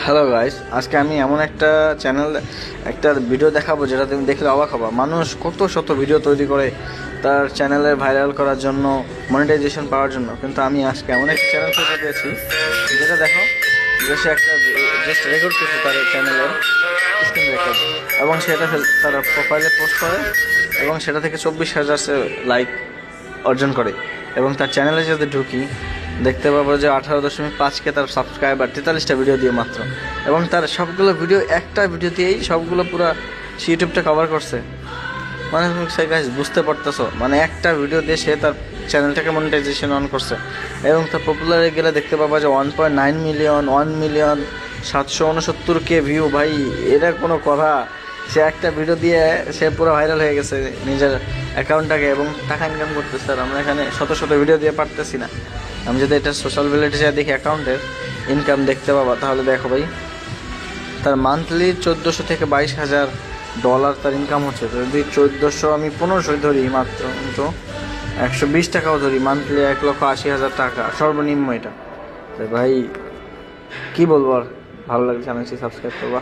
Hello guys, আজকে আমি এমন একটা ভিডিও দেখাবো যেটা তুমি দেখলে অবাক হবা। মানুষ কত শত ভিডিও তৈরি করে তার চ্যানেলে ভাইরাল করার জন্য, মনিটাইজেশন পাওয়ার জন্য, কিন্তু আমি আজকে এমন একটা চ্যানেল খুঁজে পেয়েছি যেটা দেখো যে সে একটা জাস্ট রেকর্ড করছে তার চ্যানেলের স্ক্রিন রেকর্ড, এবং সেটা তার প্রোফাইলে পোস্ট করে এবং সেটা থেকে 24,000 লাইক অর্জন করে। এবং তার চ্যানেলে যদি ঢুকি দেখতে পাবো যে 18.5K তার সাবস্ক্রাইবার, 43টা ভিডিও দিয়ে মাত্র। এবং তার সবগুলো ভিডিও একটা ভিডিও দিয়েই সবগুলো পুরো ইউটিউবটা কভার করছে। মানে তুমি সেই গাইস বুঝতে পারতেছো, মানে একটা ভিডিও দিয়ে সে তার চ্যানেলটাকে মনিটাইজেশন অন করছে। এবং তার পপুলারে গেলে দেখতে পাবা যে 1.9 মিলিয়ন, 1,769K ভিউ। ভাই এটা কোনো কথা? সে একটা ভিডিও দিয়ে সে পুরো ভাইরাল হয়ে গেছে নিজের অ্যাকাউন্টটাকে এবং টাকা ইনকাম করতেছে। আর আমরা এখানে শত শত ভিডিও দিয়ে পারতেছি না। আমি যদি এটা সোশ্যাল ভ্যালিডি যা দেখি অ্যাকাউন্টের ইনকাম দেখতে পাবা, তাহলে দেখো ভাই তার মান্থলি 1400 থেকে 22,000 ডলার তার ইনকাম হচ্ছে। যদি 1400 আমি 1500 ধরি মাত্র, কিন্তু 120 টাকাও ধরি, মান্থলি 1,80,000 টাকা সর্বনিম্ন এটা। ভাই কি বলবো, আর ভালো লাগছে, চ্যানেলটি সাবস্ক্রাইব করবা।